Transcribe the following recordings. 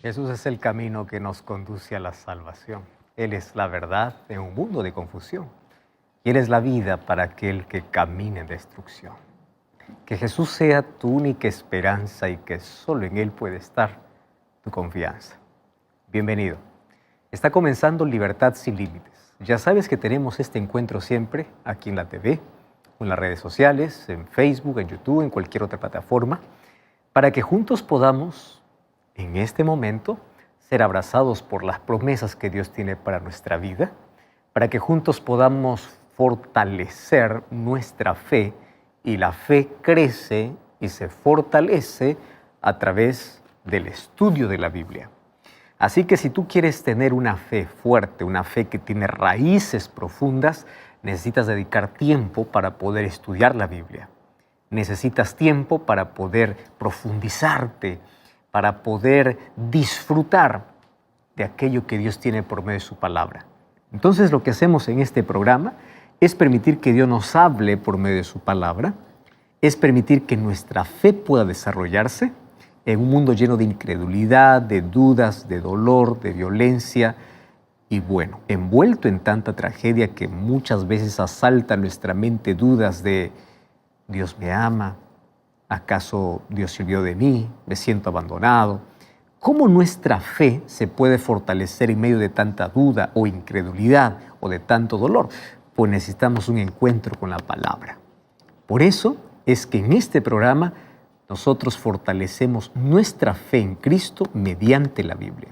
Jesús es el camino que nos conduce a la salvación. Él es la verdad en un mundo de confusión. Y Él es la vida para aquel que camina en destrucción. Que Jesús sea tu única esperanza y que solo en Él puede estar tu confianza. Bienvenido. Está comenzando Libertad sin Límites. Ya sabes que tenemos este encuentro siempre aquí en la TV, en las redes sociales, en Facebook, en YouTube, en cualquier otra plataforma, para que juntos podamos, en este momento, ser abrazados por las promesas que Dios tiene para nuestra vida, para que juntos podamos fortalecer nuestra fe, y la fe crece y se fortalece a través del estudio de la Biblia. Así que si tú quieres tener una fe fuerte, una fe que tiene raíces profundas, necesitas dedicar tiempo para poder estudiar la Biblia. Necesitas tiempo para poder profundizarte, para poder disfrutar de aquello que Dios tiene por medio de su palabra. Entonces lo que hacemos en este programa es permitir que Dios nos hable por medio de su palabra, es permitir que nuestra fe pueda desarrollarse en un mundo lleno de incredulidad, de dudas, de dolor, de violencia y bueno, envuelto en tanta tragedia que muchas veces asalta nuestra mente dudas de ¿Dios me ama? ¿Acaso Dios se olvidó de mí? ¿Me siento abandonado? ¿Cómo nuestra fe se puede fortalecer en medio de tanta duda o incredulidad o de tanto dolor? Pues necesitamos un encuentro con la palabra. Por eso es que en este programa nosotros fortalecemos nuestra fe en Cristo mediante la Biblia.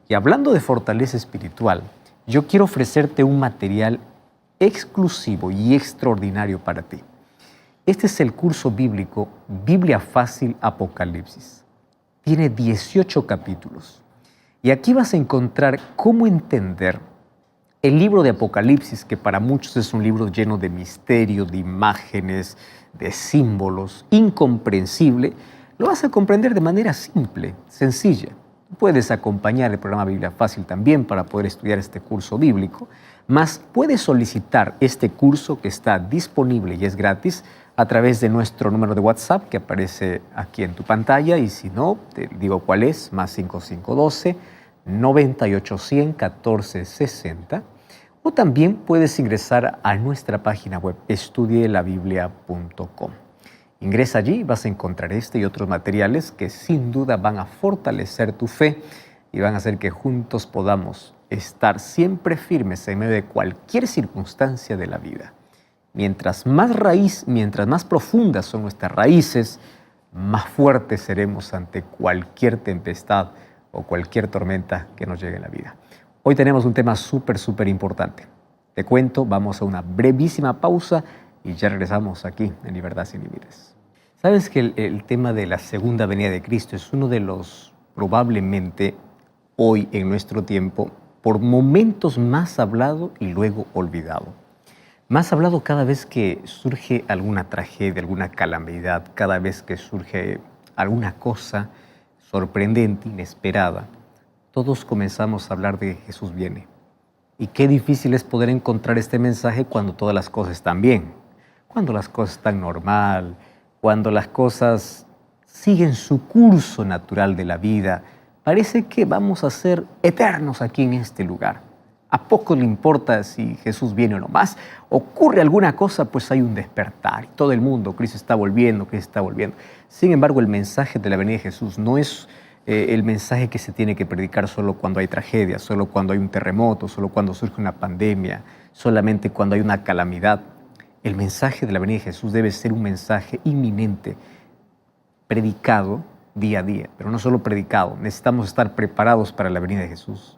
Y hablando de fortaleza espiritual, yo quiero ofrecerte un material exclusivo y extraordinario para ti. Este es el curso bíblico Biblia Fácil Apocalipsis. Tiene 18 capítulos. Y aquí vas a encontrar cómo entender el libro de Apocalipsis, que para muchos es un libro lleno de misterio, de imágenes, de símbolos, incomprensible. Lo vas a comprender de manera simple, sencilla. Puedes acompañar el programa Biblia Fácil también para poder estudiar este curso bíblico, mas puedes solicitar este curso que está disponible y es gratis a través de nuestro número de WhatsApp que aparece aquí en tu pantalla, y si no, te digo cuál es, más 5512 9810 1460, o también puedes ingresar a nuestra página web estudielabiblia.com. Ingresa allí y vas a encontrar este y otros materiales que sin duda van a fortalecer tu fe y van a hacer que juntos podamos estar siempre firmes en medio de cualquier circunstancia de la vida. Mientras más profundas son nuestras raíces, más fuertes seremos ante cualquier tempestad o cualquier tormenta que nos llegue en la vida. Hoy tenemos un tema súper importante. Te cuento, vamos a una brevísima pausa y ya regresamos aquí en Libertad sin Límites. ¿Sabes que el tema de la segunda venida de Cristo es uno de los probablemente hoy en nuestro tiempo por momentos más hablado y luego olvidado? Más hablado cada vez que surge alguna tragedia, alguna calamidad, cada vez que surge alguna cosa sorprendente, inesperada, todos comenzamos a hablar de Jesús viene. Y qué difícil es poder encontrar este mensaje cuando todas las cosas están bien, cuando las cosas están normal, cuando las cosas siguen su curso natural de la vida. Parece que vamos a ser eternos aquí en este lugar. ¿A poco le importa si Jesús viene o no más? Ocurre alguna cosa, pues hay un despertar. Todo el mundo, Cristo está volviendo, Cristo está volviendo. Sin embargo, el mensaje de la venida de Jesús no es el mensaje que se tiene que predicar solo cuando hay tragedia, solo cuando hay un terremoto, solo cuando surge una pandemia, solamente cuando hay una calamidad. El mensaje de la venida de Jesús debe ser un mensaje inminente, predicado día a día, pero no solo predicado. Necesitamos estar preparados para la venida de Jesús.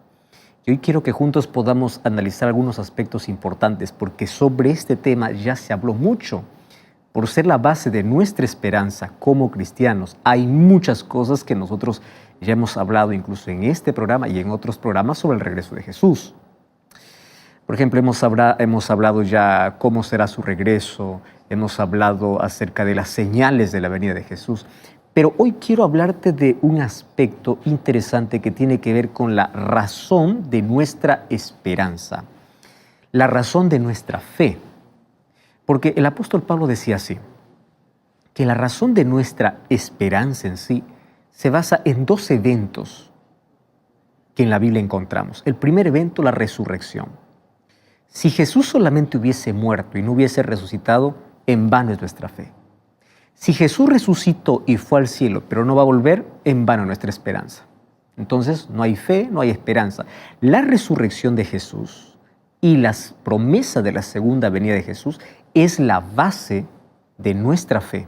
Y hoy quiero que juntos podamos analizar algunos aspectos importantes, porque sobre este tema ya se habló mucho. Por ser la base de nuestra esperanza como cristianos, hay muchas cosas que nosotros ya hemos hablado incluso en este programa y en otros programas sobre el regreso de Jesús. Por ejemplo, hemos hablado ya cómo será su regreso, hemos hablado acerca de las señales de la venida de Jesús. Pero hoy quiero hablarte de un aspecto interesante que tiene que ver con la razón de nuestra esperanza, la razón de nuestra fe. Porque el apóstol Pablo decía así, que la razón de nuestra esperanza en sí se basa en dos eventos que en la Biblia encontramos. El primer evento, la resurrección. Si Jesús solamente hubiese muerto y no hubiese resucitado, en vano es nuestra fe. Si Jesús resucitó y fue al cielo, pero no va a volver, en vano nuestra esperanza. Entonces, no hay fe, no hay esperanza. La resurrección de Jesús y las promesas de la segunda venida de Jesús es la base de nuestra fe,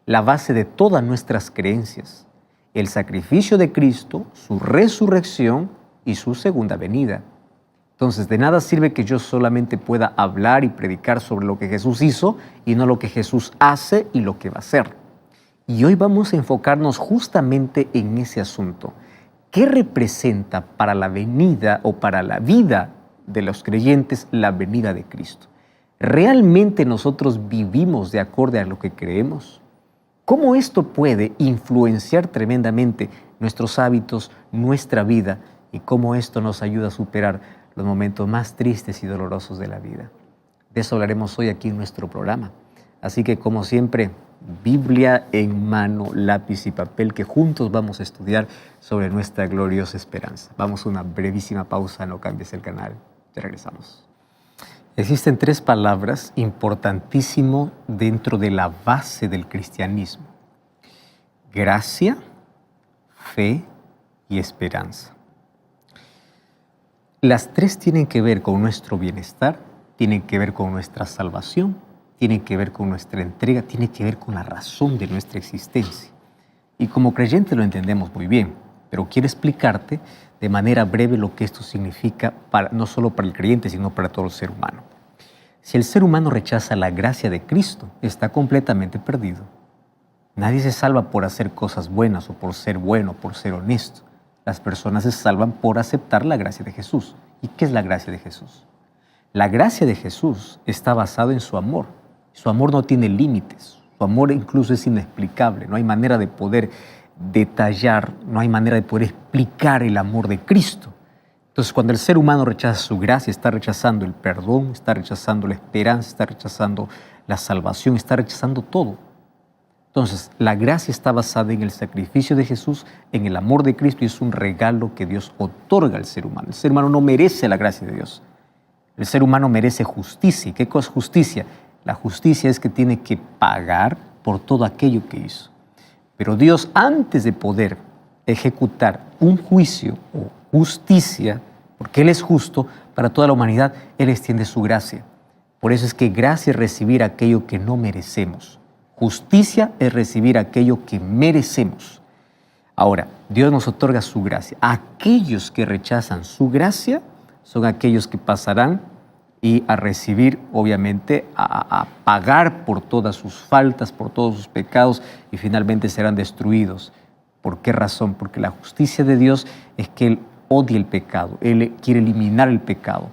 la base de todas nuestras creencias. El sacrificio de Cristo, su resurrección y su segunda venida. Entonces, de nada sirve que yo solamente pueda hablar y predicar sobre lo que Jesús hizo y no lo que Jesús hace y lo que va a hacer. Y hoy vamos a enfocarnos justamente en ese asunto. ¿Qué representa para la venida o para la vida de los creyentes la venida de Cristo? ¿Realmente nosotros vivimos de acuerdo a lo que creemos? ¿Cómo esto puede influenciar tremendamente nuestros hábitos, nuestra vida y cómo esto nos ayuda a superar los momentos más tristes y dolorosos de la vida? De eso hablaremos hoy aquí en nuestro programa. Así que, como siempre, Biblia en mano, lápiz y papel, que juntos vamos a estudiar sobre nuestra gloriosa esperanza. Vamos a una brevísima pausa, no cambies el canal, ya regresamos. Existen 3 palabras importantísimas dentro de la base del cristianismo: gracia, fe y esperanza. Las 3 tienen que ver con nuestro bienestar, tienen que ver con nuestra salvación, tienen que ver con nuestra entrega, tienen que ver con la razón de nuestra existencia. Y como creyentes lo entendemos muy bien, pero quiero explicarte de manera breve lo que esto significa no solo para el creyente, sino para todo el ser humano. Si el ser humano rechaza la gracia de Cristo, está completamente perdido. Nadie se salva por hacer cosas buenas o por ser bueno, por ser honesto. Las personas se salvan por aceptar la gracia de Jesús. ¿Y qué es la gracia de Jesús? La gracia de Jesús está basada en su amor. Su amor no tiene límites. Su amor incluso es inexplicable. No hay manera de poder detallar, no hay manera de poder explicar el amor de Cristo. Entonces, cuando el ser humano rechaza su gracia, está rechazando el perdón, está rechazando la esperanza, está rechazando la salvación, está rechazando todo. Entonces, la gracia está basada en el sacrificio de Jesús, en el amor de Cristo, y es un regalo que Dios otorga al ser humano. El ser humano no merece la gracia de Dios. El ser humano merece justicia. ¿Qué cosa es justicia? La justicia es que tiene que pagar por todo aquello que hizo. Pero Dios, antes de poder ejecutar un juicio o justicia, porque Él es justo para toda la humanidad, Él extiende su gracia. Por eso es que gracia es recibir aquello que no merecemos. Justicia es recibir aquello que merecemos. Ahora, Dios nos otorga su gracia. Aquellos que rechazan su gracia son aquellos que pasarán y a recibir, obviamente, a pagar por todas sus faltas, por todos sus pecados, y finalmente serán destruidos. ¿Por qué razón? Porque la justicia de Dios es que Él odia el pecado, Él quiere eliminar el pecado.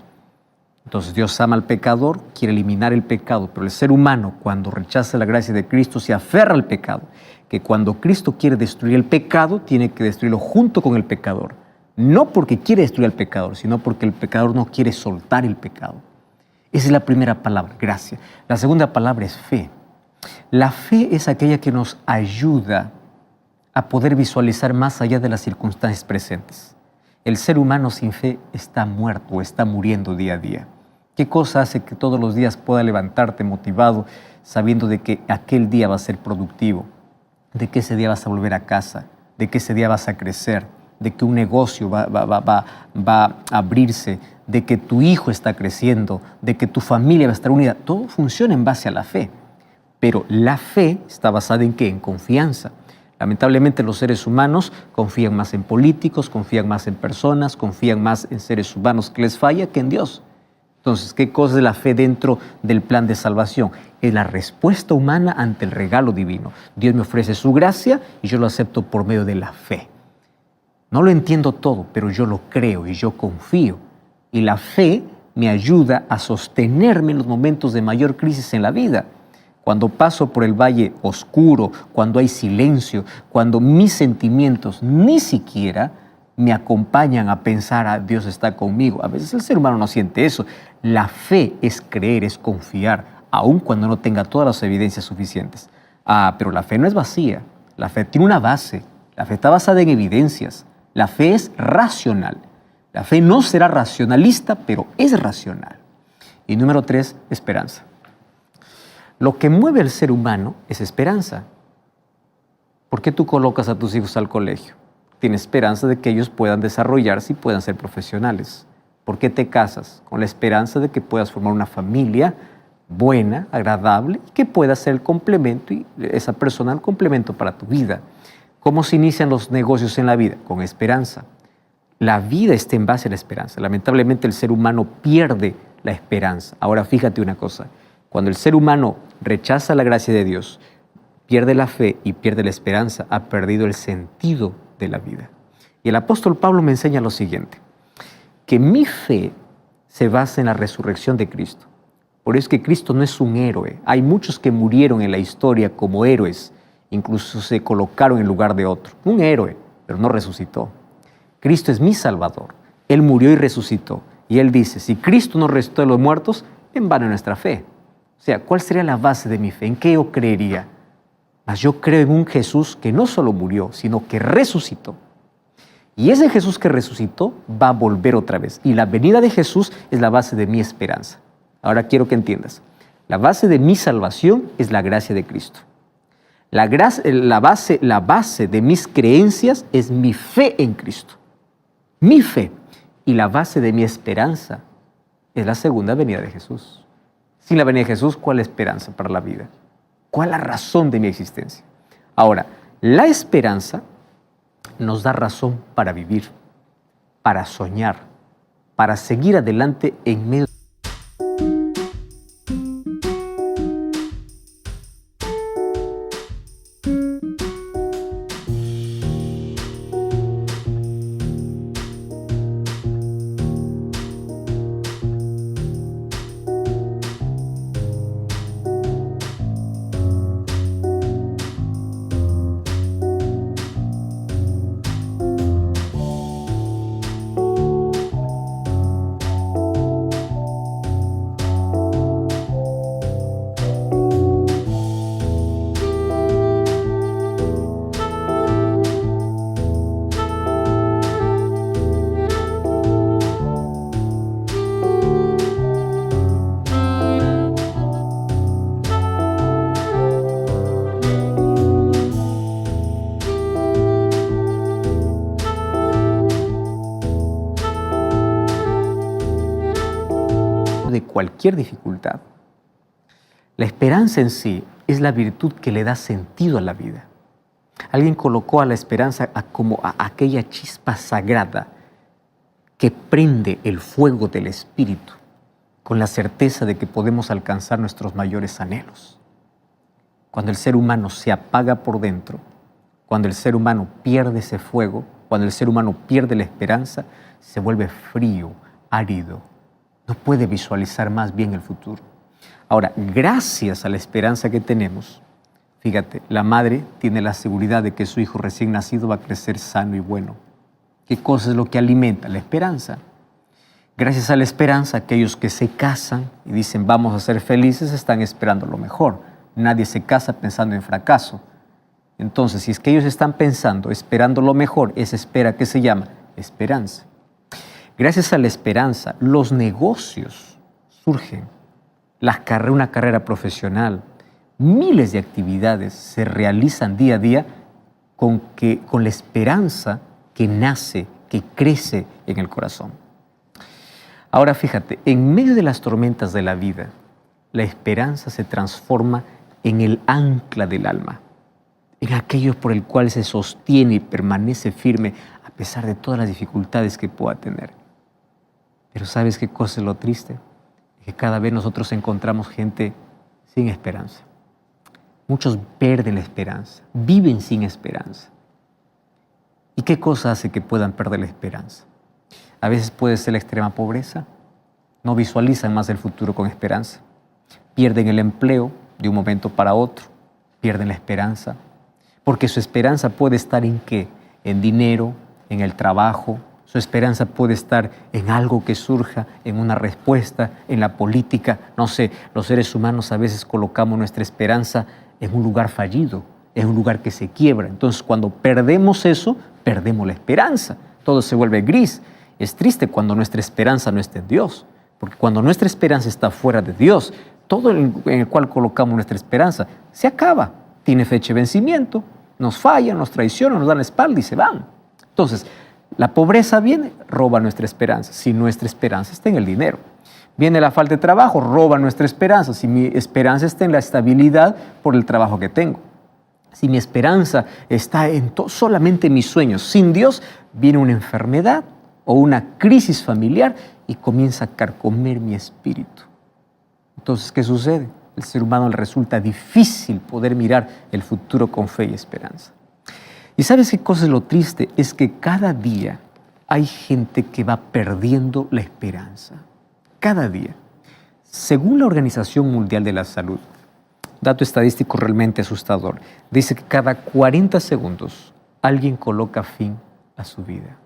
Entonces Dios ama al pecador, quiere eliminar el pecado, pero el ser humano, cuando rechaza la gracia de Cristo, se aferra al pecado, que cuando Cristo quiere destruir el pecado, tiene que destruirlo junto con el pecador. No porque quiere destruir al pecador, sino porque el pecador no quiere soltar el pecado. Esa es la primera palabra, gracia. La segunda palabra es fe. La fe es aquella que nos ayuda a poder visualizar más allá de las circunstancias presentes. El ser humano sin fe está muerto o está muriendo día a día. ¿Qué cosa hace que todos los días pueda levantarte motivado sabiendo de que aquel día va a ser productivo, de que ese día vas a volver a casa, de que ese día vas a crecer, de que un negocio va a abrirse, de que tu hijo está creciendo, de que tu familia va a estar unida? Todo funciona en base a la fe. Pero la fe está basada ¿en qué? En confianza. Lamentablemente los seres humanos confían más en políticos, confían más en personas, confían más en seres humanos que les falla que en Dios. Entonces, ¿qué cosa es la fe dentro del plan de salvación? Es la respuesta humana ante el regalo divino. Dios me ofrece su gracia y yo lo acepto por medio de la fe. No lo entiendo todo, pero yo lo creo y yo confío. Y la fe me ayuda a sostenerme en los momentos de mayor crisis en la vida. Cuando paso por el valle oscuro, cuando hay silencio, cuando mis sentimientos ni siquiera me acompañan a pensar, Dios está conmigo. A veces el ser humano no siente eso. La fe es creer, es confiar, aun cuando no tenga todas las evidencias suficientes. Pero la fe no es vacía. La fe tiene una base. La fe está basada en evidencias. La fe es racional. La fe no será racionalista, pero es racional. Y número 3, esperanza. Lo que mueve al ser humano es esperanza. ¿Por qué tú colocas a tus hijos al colegio? Tienes esperanza de que ellos puedan desarrollarse y puedan ser profesionales. ¿Por qué te casas? Con la esperanza de que puedas formar una familia buena, agradable, y que pueda ser el complemento y esa persona el complemento para tu vida. ¿Cómo se inician los negocios en la vida? Con esperanza. La vida está en base a la esperanza. Lamentablemente el ser humano pierde la esperanza. Ahora fíjate una cosa, cuando el ser humano rechaza la gracia de Dios, pierde la fe y pierde la esperanza, ha perdido el sentido de la vida. Y el apóstol Pablo me enseña lo siguiente, que mi fe se basa en la resurrección de Cristo. Por eso es que Cristo no es un héroe. Hay muchos que murieron en la historia como héroes, incluso se colocaron en lugar de otro. Un héroe, pero no resucitó. Cristo es mi Salvador. Él murió y resucitó. Y Él dice, si Cristo no resucitó de los muertos, en vano nuestra fe. O sea, ¿cuál sería la base de mi fe? ¿En qué yo creería? Mas yo creo en un Jesús que no solo murió, sino que resucitó. Y ese Jesús que resucitó va a volver otra vez. Y la venida de Jesús es la base de mi esperanza. Ahora quiero que entiendas. La base de mi salvación es la gracia de Cristo. La base de mis creencias es mi fe en Cristo. Mi fe. Y la base de mi esperanza es la segunda venida de Jesús. Sin la venida de Jesús, ¿cuál es la esperanza para la vida? ¿Cuál es la razón de mi existencia? Ahora, la esperanza nos da razón para vivir, para soñar, para seguir adelante en medio de cualquier dificultad. La esperanza en sí es la virtud que le da sentido a la vida. Alguien colocó a la esperanza como a aquella chispa sagrada que prende el fuego del espíritu con la certeza de que podemos alcanzar nuestros mayores anhelos. Cuando el ser humano se apaga por dentro, cuando el ser humano pierde ese fuego, cuando el ser humano pierde la esperanza, se vuelve frío, árido, no puede visualizar más bien el futuro. Ahora, gracias a la esperanza que tenemos, fíjate, la madre tiene la seguridad de que su hijo recién nacido va a crecer sano y bueno. ¿Qué cosa es lo que alimenta? La esperanza. Gracias a la esperanza, aquellos que se casan y dicen vamos a ser felices están esperando lo mejor. Nadie se casa pensando en fracaso. Entonces, si es que ellos están pensando, esperando lo mejor, esa espera que se llama esperanza. Gracias a la esperanza, los negocios surgen, una carrera profesional, miles de actividades se realizan día a día con la esperanza que nace, que crece en el corazón. Ahora fíjate, en medio de las tormentas de la vida, la esperanza se transforma en el ancla del alma, en aquello por el cual se sostiene y permanece firme a pesar de todas las dificultades que pueda tener. Pero ¿sabes qué cosa es lo triste? Que cada vez nosotros encontramos gente sin esperanza. Muchos pierden la esperanza, viven sin esperanza. ¿Y qué cosa hace que puedan perder la esperanza? A veces puede ser la extrema pobreza, no visualizan más el futuro con esperanza, pierden el empleo de un momento para otro, pierden la esperanza, porque su esperanza puede estar ¿en qué? En dinero, en el trabajo. Su esperanza puede estar en algo que surja, en una respuesta, en la política. No sé, los seres humanos a veces colocamos nuestra esperanza en un lugar fallido, en un lugar que se quiebra. Entonces, cuando perdemos eso, perdemos la esperanza. Todo se vuelve gris. Es triste cuando nuestra esperanza no está en Dios, porque cuando nuestra esperanza está fuera de Dios, todo en el cual colocamos nuestra esperanza se acaba, tiene fecha de vencimiento, nos fallan, nos traicionan, nos dan la espalda y se van. Entonces, la pobreza viene, roba nuestra esperanza, si nuestra esperanza está en el dinero. Viene la falta de trabajo, roba nuestra esperanza, si mi esperanza está en la estabilidad por el trabajo que tengo. Si mi esperanza está en solamente mis sueños, sin Dios, viene una enfermedad o una crisis familiar y comienza a carcomer mi espíritu. Entonces, ¿qué sucede? El ser humano le resulta difícil poder mirar el futuro con fe y esperanza. ¿Y sabes qué cosa es lo triste? Es que cada día hay gente que va perdiendo la esperanza. Cada día. Según la Organización Mundial de la Salud, dato estadístico realmente asustador, dice que cada 40 segundos alguien coloca fin a su vida.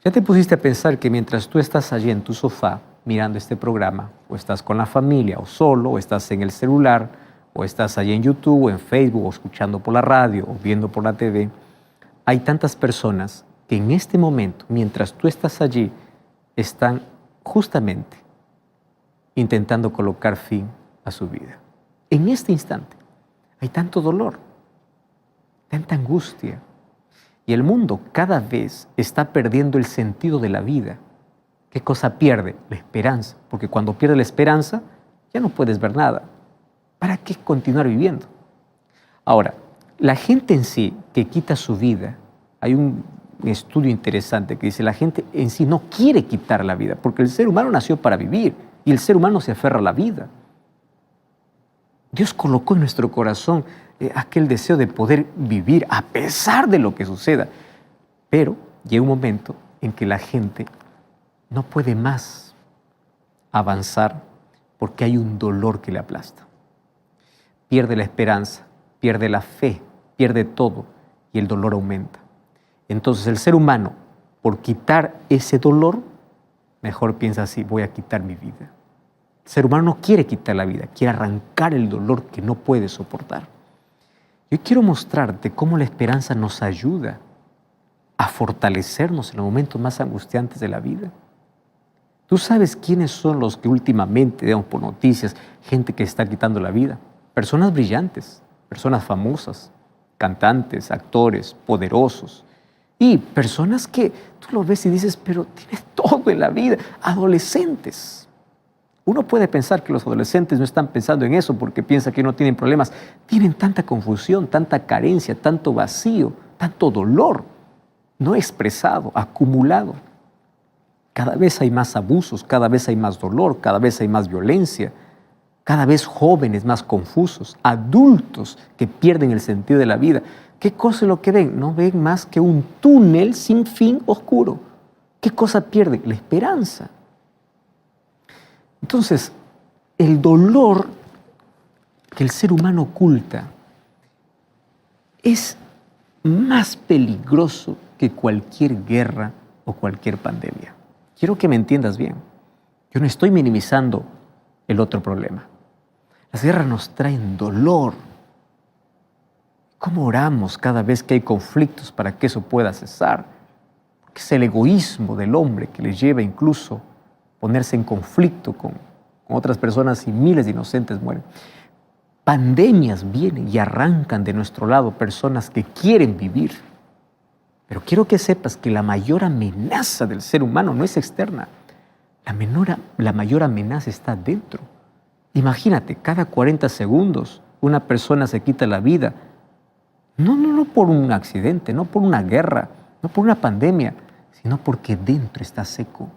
¿Ya te pusiste a pensar que mientras tú estás allí en tu sofá mirando este programa, o estás con la familia, o solo, o estás en el celular, o estás allí en YouTube, o en Facebook, o escuchando por la radio, o viendo por la TV, hay tantas personas que en este momento, mientras tú estás allí, están justamente intentando colocar fin a su vida? En este instante hay tanto dolor, tanta angustia, y el mundo cada vez está perdiendo el sentido de la vida. ¿Qué cosa pierde? La esperanza, porque cuando pierde la esperanza ya no puedes ver nada. ¿Para qué continuar viviendo? Ahora, la gente en sí que quita su vida, hay un estudio interesante que dice la gente en sí no quiere quitar la vida, porque el ser humano nació para vivir y el ser humano se aferra a la vida. Dios colocó en nuestro corazón aquel deseo de poder vivir a pesar de lo que suceda. Pero llega un momento en que la gente no puede más avanzar porque hay un dolor que le aplasta. Pierde la esperanza, pierde la fe, pierde todo y el dolor aumenta. Entonces el ser humano, por quitar ese dolor, mejor piensa así: voy a quitar mi vida. El ser humano no quiere quitar la vida, quiere arrancar el dolor que no puede soportar. Yo quiero mostrarte cómo la esperanza nos ayuda a fortalecernos en los momentos más angustiantes de la vida. ¿Tú sabes quiénes son los que últimamente vemos por noticias, gente que está quitando la vida? Personas brillantes, personas famosas, cantantes, actores, poderosos. Y personas que tú lo ves y dices, pero tienes todo en la vida. Adolescentes. Uno puede pensar que los adolescentes no están pensando en eso porque piensan que no tienen problemas. Tienen tanta confusión, tanta carencia, tanto vacío, tanto dolor no expresado, acumulado. Cada vez hay más abusos, cada vez hay más dolor, cada vez hay más violencia, cada vez jóvenes más confusos, adultos que pierden el sentido de la vida. ¿Qué cosa es lo que ven? No ven más que un túnel sin fin oscuro. ¿Qué cosa pierden? La esperanza. Entonces, el dolor que el ser humano oculta es más peligroso que cualquier guerra o cualquier pandemia. Quiero que me entiendas bien. Yo no estoy minimizando el otro problema. Las guerras nos traen dolor. ¿Cómo oramos cada vez que hay conflictos para que eso pueda cesar? Porque es el egoísmo del hombre que le lleva incluso a ponerse en conflicto con otras personas y miles de inocentes mueren. Pandemias vienen y arrancan de nuestro lado personas que quieren vivir. Pero quiero que sepas que la mayor amenaza del ser humano no es externa. La mayor amenaza está dentro. Imagínate, cada 40 segundos una persona se quita la vida. No por un accidente, no por una guerra, no por una pandemia, sino porque dentro está seco.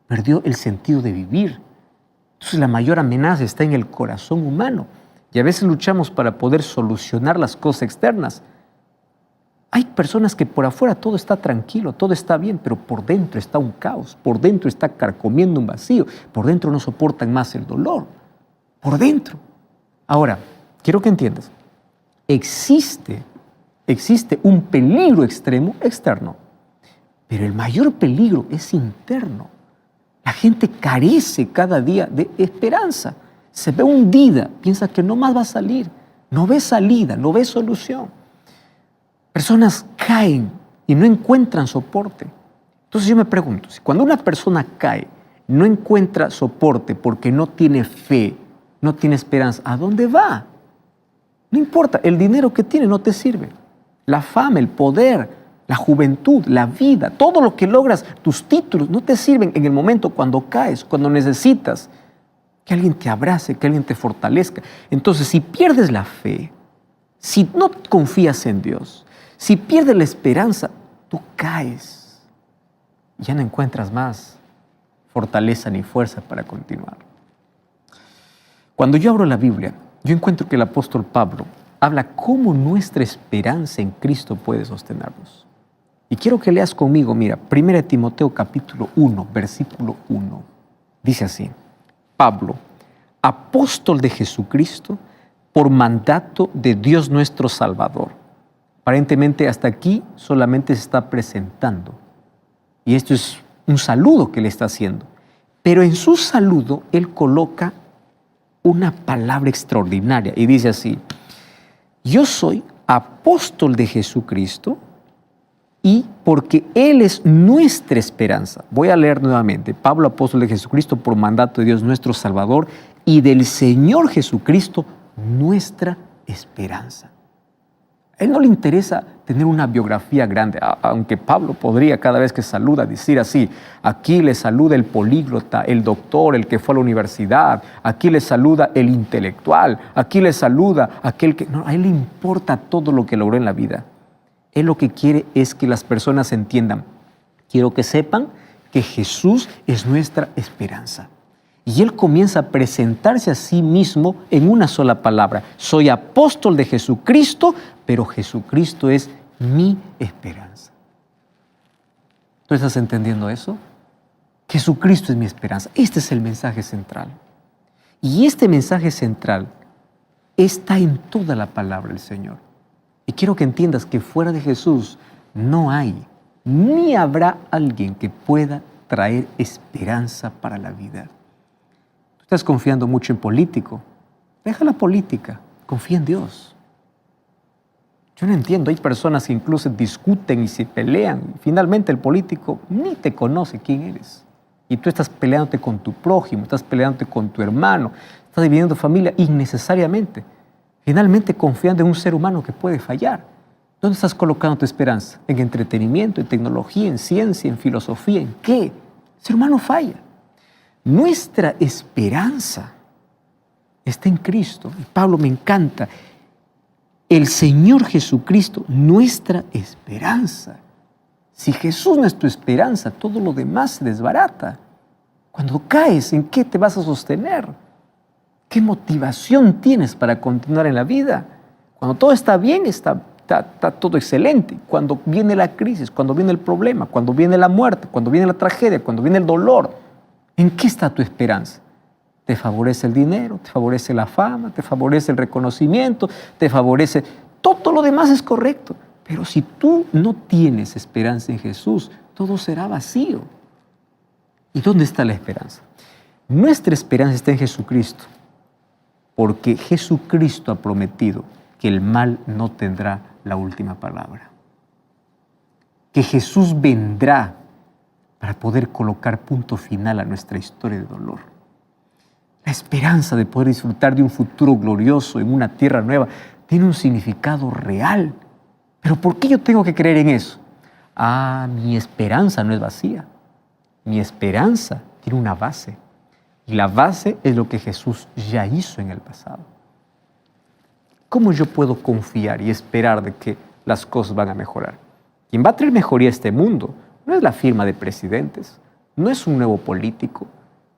Perdió el sentido de vivir. Entonces la mayor amenaza está en el corazón humano. Y a veces luchamos para poder solucionar las cosas externas. Hay personas que por afuera todo está tranquilo, todo está bien, pero por dentro está un caos, por dentro está carcomiendo un vacío, por dentro no soportan más el dolor, por dentro. Ahora, quiero que entiendas, existe un peligro extremo externo, pero el mayor peligro es interno. La gente carece cada día de esperanza, se ve hundida, piensa que no más va a salir, no ve salida, no ve solución. Personas caen y no encuentran soporte. Entonces yo me pregunto, si cuando una persona cae, no encuentra soporte porque no tiene fe, no tiene esperanza, ¿a dónde va? No importa, el dinero que tiene no te sirve. La fama, el poder, la juventud, la vida, todo lo que logras, tus títulos, no te sirven en el momento cuando caes, cuando necesitas que alguien te abrace, que alguien te fortalezca. Entonces, si pierdes la fe, si no confías en Dios, si pierdes la esperanza, tú caes. Ya no encuentras más fortaleza ni fuerza para continuar. Cuando yo abro la Biblia, yo encuentro que el apóstol Pablo habla cómo nuestra esperanza en Cristo puede sostenernos. Y quiero que leas conmigo, mira, 1 Timoteo capítulo 1, versículo 1. Dice así: Pablo, apóstol de Jesucristo, por mandato de Dios nuestro Salvador. Aparentemente hasta aquí solamente se está presentando. Y esto es un saludo que le está haciendo. Pero en su saludo él coloca una palabra extraordinaria y dice así: yo soy apóstol de Jesucristo y porque Él es nuestra esperanza. Voy a leer nuevamente. Pablo, apóstol de Jesucristo, por mandato de Dios nuestro Salvador y del Señor Jesucristo, nuestra esperanza. A él no le interesa tener una biografía grande, aunque Pablo podría cada vez que saluda decir así: aquí le saluda el políglota, el doctor, el que fue a la universidad, aquí le saluda el intelectual, aquí le saluda aquel que... No, a él le importa todo lo que logró en la vida. Él lo que quiere es que las personas entiendan. Quiero que sepan que Jesús es nuestra esperanza. Y él comienza a presentarse a sí mismo en una sola palabra: soy apóstol de Jesucristo, pero Jesucristo es mi esperanza. ¿Tú estás entendiendo eso? Jesucristo es mi esperanza. Este es el mensaje central. Y este mensaje central está en toda la palabra del Señor. Y quiero que entiendas que fuera de Jesús no hay, ni habrá alguien que pueda traer esperanza para la vida. Tú estás confiando mucho en político. Deja la política, confía en Dios. Yo no entiendo, hay personas que incluso discuten y se pelean. Finalmente el político ni te conoce quién eres. Y tú estás peleándote con tu prójimo, estás peleándote con tu hermano, estás dividiendo familia innecesariamente. Finalmente confiando en un ser humano que puede fallar. ¿Dónde estás colocando tu esperanza? ¿En entretenimiento, en tecnología, en ciencia, en filosofía? ¿En qué? El ser humano falla. Nuestra esperanza está en Cristo. Y Pablo me encanta. El Señor Jesucristo, nuestra esperanza. Si Jesús no es tu esperanza, todo lo demás se desbarata. Cuando caes, ¿en qué te vas a sostener? ¿Qué motivación tienes para continuar en la vida? Cuando todo está bien, está todo excelente. Cuando viene la crisis, cuando viene el problema, cuando viene la muerte, cuando viene la tragedia, cuando viene el dolor, ¿en qué está tu esperanza? ¿Te favorece el dinero? ¿Te favorece la fama? ¿Te favorece el reconocimiento? ¿Te favorece? Todo lo demás es correcto. Pero si tú no tienes esperanza en Jesús, todo será vacío. ¿Y dónde está la esperanza? Nuestra esperanza está en Jesucristo. Porque Jesucristo ha prometido que el mal no tendrá la última palabra. Que Jesús vendrá para poder colocar punto final a nuestra historia de dolor. La esperanza de poder disfrutar de un futuro glorioso en una tierra nueva tiene un significado real. ¿Pero por qué yo tengo que creer en eso? Mi esperanza no es vacía. Mi esperanza tiene una base. Y la base es lo que Jesús ya hizo en el pasado. ¿Cómo yo puedo confiar y esperar de que las cosas van a mejorar? Quien va a traer mejoría a este mundo no es la firma de presidentes, no es un nuevo político.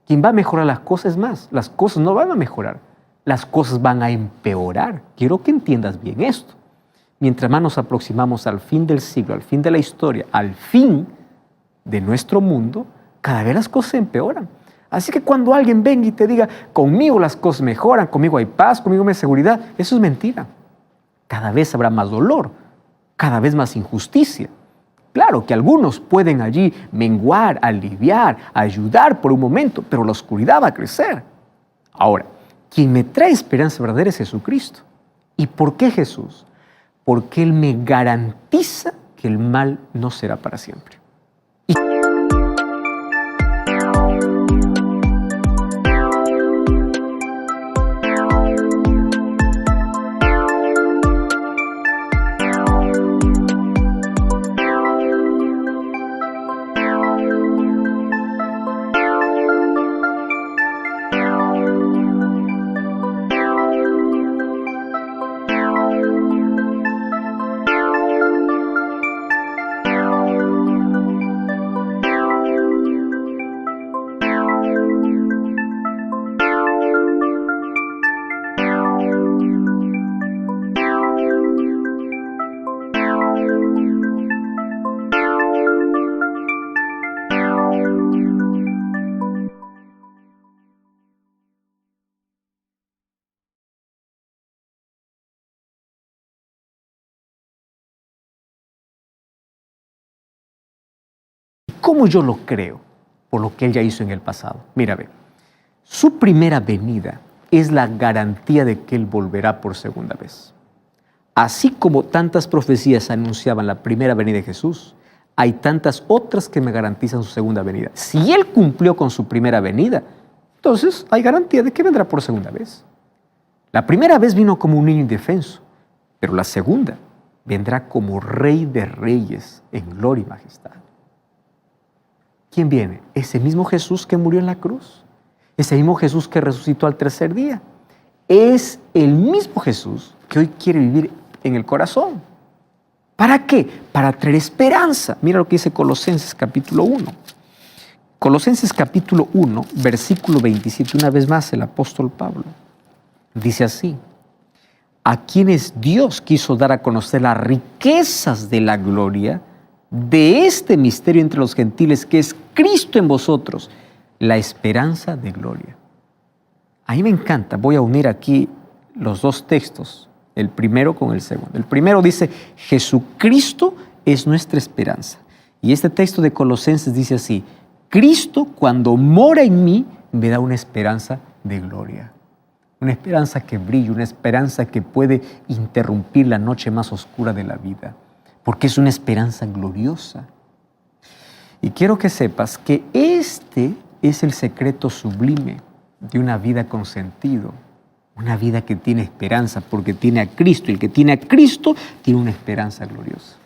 Quien va a mejorar las cosas es más, las cosas no van a mejorar, las cosas van a empeorar. Quiero que entiendas bien esto. Mientras más nos aproximamos al fin del siglo, al fin de la historia, al fin de nuestro mundo, cada vez las cosas empeoran. Así que cuando alguien venga y te diga, conmigo las cosas mejoran, conmigo hay paz, conmigo hay seguridad, eso es mentira. Cada vez habrá más dolor, cada vez más injusticia. Claro que algunos pueden allí menguar, aliviar, ayudar por un momento, pero la oscuridad va a crecer. Ahora, quien me trae esperanza verdadera es Jesucristo. ¿Y por qué Jesús? Porque Él me garantiza que el mal no será para siempre. cómo yo lo creo? Por lo que Él ya hizo en el pasado. Mira, ve, su primera venida es la garantía de que Él volverá por segunda vez. Así como tantas profecías anunciaban la primera venida de Jesús, hay tantas otras que me garantizan su segunda venida. Si Él cumplió con su primera venida, entonces hay garantía de que vendrá por segunda vez. La primera vez vino como un niño indefenso, pero la segunda vendrá como Rey de Reyes en gloria y majestad. ¿Quién viene? Ese mismo Jesús que murió en la cruz, ese mismo Jesús que resucitó al tercer día. Es el mismo Jesús que hoy quiere vivir en el corazón. ¿Para qué? Para traer esperanza. Mira lo que dice Colosenses capítulo 1. Colosenses capítulo 1, versículo 27, una vez más el apóstol Pablo. Dice así: a quienes Dios quiso dar a conocer las riquezas de la gloria de este misterio entre los gentiles, que es Cristo en vosotros, la esperanza de gloria. A mí me encanta, voy a unir aquí los dos textos, el primero con el segundo. El primero dice, Jesucristo es nuestra esperanza. Y este texto de Colosenses dice así: Cristo, cuando mora en mí, me da una esperanza de gloria. Una esperanza que brilla, una esperanza que puede interrumpir la noche más oscura de la vida, porque es una esperanza gloriosa. Y quiero que sepas que este es el secreto sublime de una vida con sentido, una vida que tiene esperanza porque tiene a Cristo, y el que tiene a Cristo tiene una esperanza gloriosa.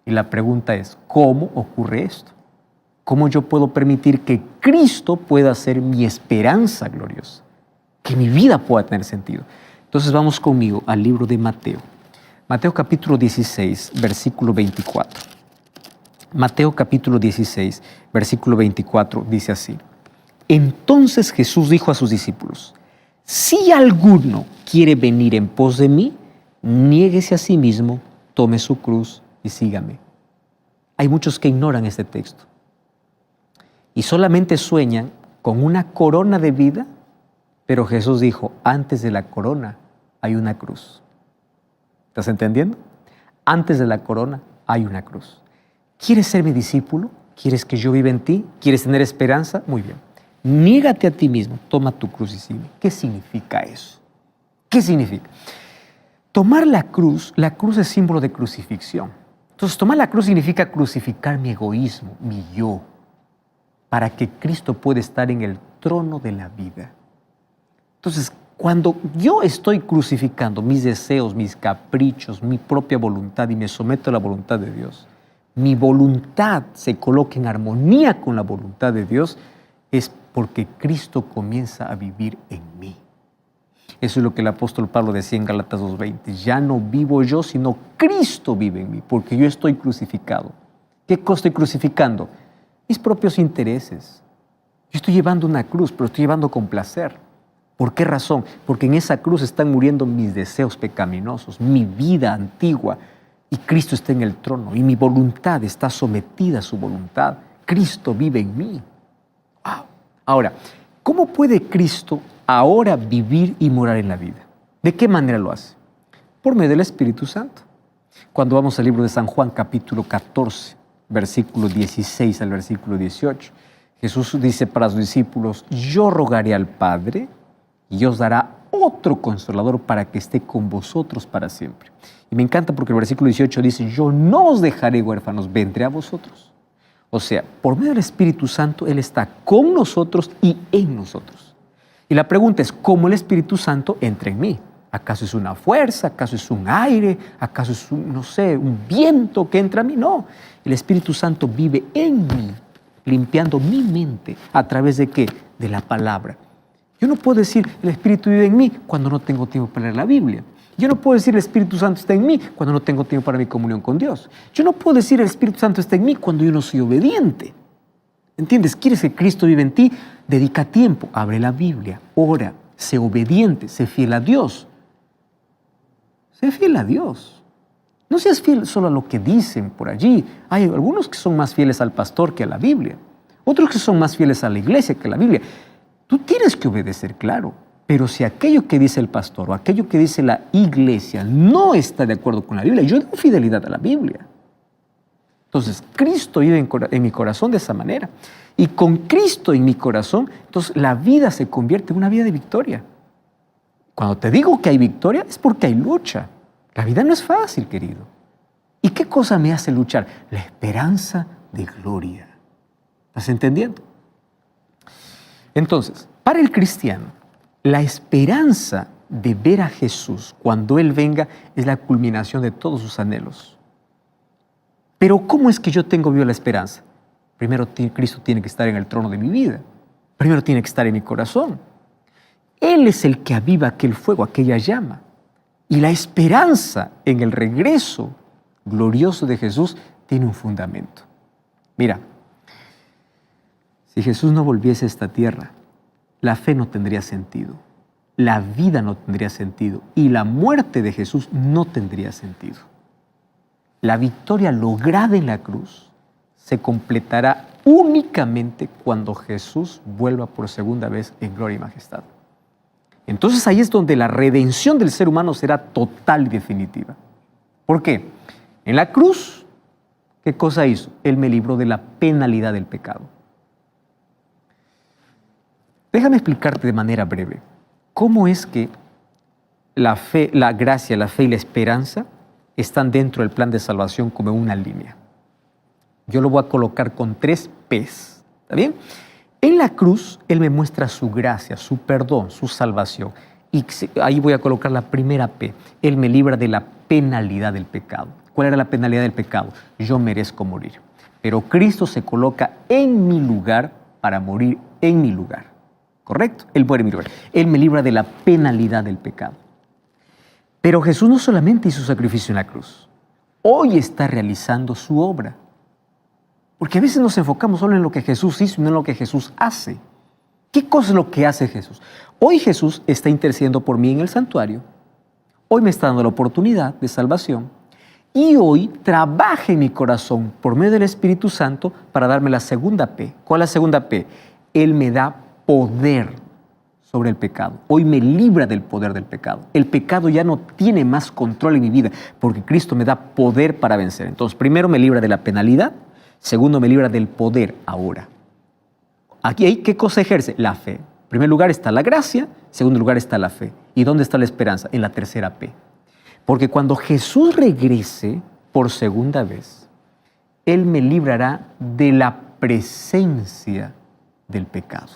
Y la pregunta es, ¿cómo ocurre esto? ¿Cómo yo puedo permitir que Cristo pueda ser mi esperanza gloriosa? Que mi vida pueda tener sentido. Entonces vamos conmigo al libro de Mateo. Mateo capítulo 16, versículo 24. Mateo capítulo 16, versículo 24 dice así: entonces Jesús dijo a sus discípulos: si alguno quiere venir en pos de mí, niéguese a sí mismo, tome su cruz y sígame. Hay muchos que ignoran este texto y solamente sueñan con una corona de vida, pero Jesús dijo, antes de la corona hay una cruz. ¿Estás entendiendo? Antes de la corona hay una cruz. ¿Quieres ser mi discípulo? ¿Quieres que yo viva en ti? ¿Quieres tener esperanza? Muy bien. Niégate a ti mismo, toma tu cruz y sígueme. ¿Qué significa eso? ¿Qué significa? Tomar la cruz es símbolo de crucifixión. Entonces, tomar la cruz significa crucificar mi egoísmo, mi yo, para que Cristo pueda estar en el trono de la vida. Entonces, cuando yo estoy crucificando mis deseos, mis caprichos, mi propia voluntad y me someto a la voluntad de Dios, mi voluntad se coloca en armonía con la voluntad de Dios, es porque Cristo comienza a vivir en mí. Eso es lo que el apóstol Pablo decía en Gálatas 2:20. Ya no vivo yo, sino Cristo vive en mí, porque yo estoy crucificado. ¿Qué cosa estoy crucificando? Mis propios intereses. Yo estoy llevando una cruz, pero estoy llevando con placer. ¿Por qué razón? Porque en esa cruz están muriendo mis deseos pecaminosos, mi vida antigua, y Cristo está en el trono, y mi voluntad está sometida a su voluntad. Cristo vive en mí. Wow. Ahora, ¿cómo puede Cristo ahora vivir y morar en la vida? ¿De qué manera lo hace? Por medio del Espíritu Santo. Cuando vamos al libro de San Juan, capítulo 14, versículo 16 al versículo 18, Jesús dice para sus discípulos, yo rogaré al Padre y os dará otro consolador para que esté con vosotros para siempre. Y me encanta porque el versículo 18 dice, yo no os dejaré huérfanos, vendré a vosotros. O sea, por medio del Espíritu Santo, Él está con nosotros y en nosotros. Y la pregunta es, ¿cómo el Espíritu Santo entra en mí? ¿Acaso es una fuerza? ¿Acaso es un aire? ¿Acaso es un viento que entra a mí? No, el Espíritu Santo vive en mí, limpiando mi mente. ¿A través de qué? De la palabra. Yo no puedo decir, el Espíritu vive en mí cuando no tengo tiempo para leer la Biblia. Yo no puedo decir, el Espíritu Santo está en mí cuando no tengo tiempo para mi comunión con Dios. Yo no puedo decir, el Espíritu Santo está en mí cuando yo no soy obediente. ¿Entiendes? ¿Quieres que Cristo vive en ti? Dedica tiempo, abre la Biblia, ora, sé obediente, sé fiel a Dios. Sé fiel a Dios. No seas fiel solo a lo que dicen por allí. Hay algunos que son más fieles al pastor que a la Biblia. Otros que son más fieles a la iglesia que a la Biblia. Tú tienes que obedecer, claro. Pero si aquello que dice el pastor o aquello que dice la iglesia no está de acuerdo con la Biblia, yo doy fidelidad a la Biblia. Entonces, Cristo vive en mi corazón de esa manera. Y con Cristo en mi corazón, entonces la vida se convierte en una vida de victoria. Cuando te digo que hay victoria, es porque hay lucha. La vida no es fácil, querido. ¿Y qué cosa me hace luchar? La esperanza de gloria. ¿Estás entendiendo? Entonces, para el cristiano, la esperanza de ver a Jesús cuando Él venga es la culminación de todos sus anhelos. Pero ¿cómo es que yo tengo viva la esperanza? Primero, Cristo tiene que estar en el trono de mi vida. Primero tiene que estar en mi corazón. Él es el que aviva aquel fuego, aquella llama. Y la esperanza en el regreso glorioso de Jesús tiene un fundamento. Mira, si Jesús no volviese a esta tierra, la fe no tendría sentido, la vida no tendría sentido y la muerte de Jesús no tendría sentido. La victoria lograda en la cruz se completará únicamente cuando Jesús vuelva por segunda vez en gloria y majestad. Entonces ahí es donde la redención del ser humano será total y definitiva. ¿Por qué? En la cruz, ¿qué cosa hizo? Él me libró de la penalidad del pecado. Déjame explicarte de manera breve cómo es que la fe, la gracia, la fe y la esperanza están dentro del plan de salvación como una línea. Yo lo voy a colocar con 3 P's. ¿Está bien? En la cruz, Él me muestra su gracia, su perdón, su salvación. Y ahí voy a colocar la primera P. Él me libra de la penalidad del pecado. ¿Cuál era la penalidad del pecado? Yo merezco morir. Pero Cristo se coloca en mi lugar para morir en mi lugar. ¿Correcto? Él muere en mi lugar. Él me libra de la penalidad del pecado. Pero Jesús no solamente hizo sacrificio en la cruz. Hoy está realizando su obra. Porque a veces nos enfocamos solo en lo que Jesús hizo y no en lo que Jesús hace. ¿Qué cosa es lo que hace Jesús? Hoy Jesús está intercediendo por mí en el santuario. Hoy me está dando la oportunidad de salvación. Y hoy trabaja en mi corazón por medio del Espíritu Santo para darme la segunda P. ¿Cuál es la segunda P? Él me da poder sobre el pecado. Hoy me libra del poder del pecado. El pecado ya no tiene más control en mi vida porque Cristo me da poder para vencer. Entonces, primero me libra de la penalidad. Segundo, me libra del poder ahora. Aquí, ¿qué cosa ejerce? La fe. En primer lugar está la gracia, en segundo lugar está la fe. ¿Y dónde está la esperanza? En la tercera P. Porque cuando Jesús regrese por segunda vez, Él me librará de la presencia del pecado.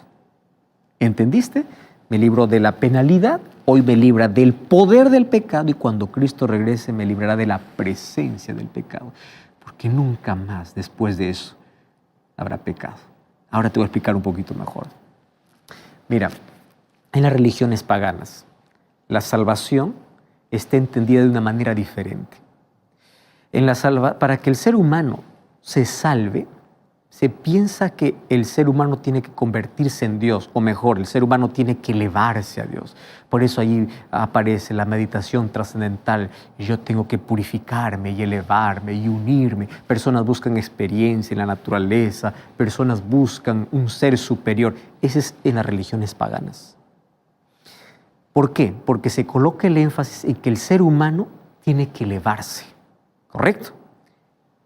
¿Entendiste? Me libró de la penalidad, hoy me libra del poder del pecado y cuando Cristo regrese me librará de la presencia del pecado. Porque nunca más después de eso habrá pecado. Ahora te voy a explicar un poquito mejor. Mira, en las religiones paganas, la salvación está entendida de una manera diferente. Para que el ser humano se salve, se piensa que el ser humano tiene que convertirse en Dios, o mejor, el ser humano tiene que elevarse a Dios. Por eso ahí aparece la meditación trascendental. Yo tengo que purificarme y elevarme y unirme. Personas buscan experiencia en la naturaleza, personas buscan un ser superior. Ese es en las religiones paganas. ¿Por qué? Porque se coloca el énfasis en que el ser humano tiene que elevarse, ¿correcto?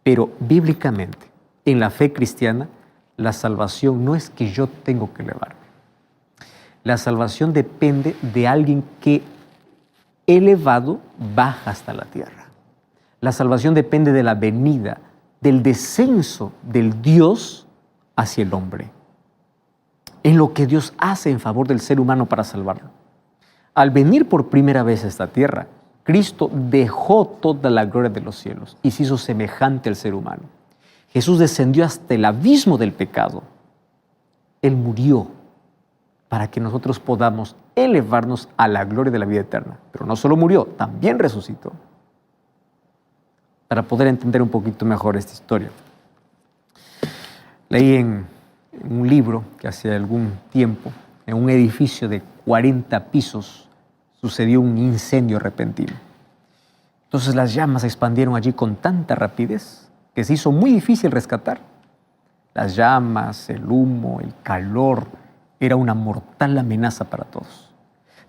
Pero bíblicamente, en la fe cristiana, la salvación no es que yo tengo que elevarme. La salvación depende de alguien que elevado baja hasta la tierra. La salvación depende de la venida, del descenso del Dios hacia el hombre. En lo que Dios hace en favor del ser humano para salvarlo. Al venir por primera vez a esta tierra, Cristo dejó toda la gloria de los cielos y se hizo semejante al ser humano. Jesús descendió hasta el abismo del pecado. Él murió para que nosotros podamos elevarnos a la gloria de la vida eterna. Pero no solo murió, también resucitó. Para poder entender un poquito mejor esta historia. Leí en un libro que hace algún tiempo, en un edificio de 40 pisos, sucedió un incendio repentino. Entonces las llamas se expandieron allí con tanta rapidez que se hizo muy difícil rescatar. Las llamas, el humo, el calor, era una mortal amenaza para todos.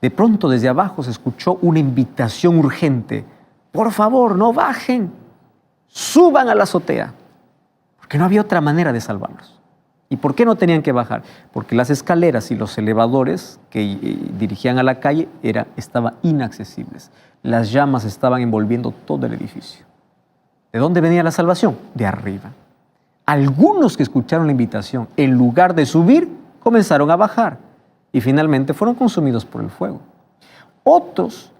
De pronto desde abajo se escuchó una invitación urgente. Por favor, no bajen, suban a la azotea. porque no había otra manera de salvarlos. ¿Y por qué no tenían que bajar? Porque las escaleras y los elevadores que dirigían a la calle estaban inaccesibles. Las llamas estaban envolviendo todo el edificio. ¿De dónde venía la salvación? De arriba. Algunos que escucharon la invitación, en lugar de subir, comenzaron a bajar y finalmente fueron consumidos por el fuego. Otros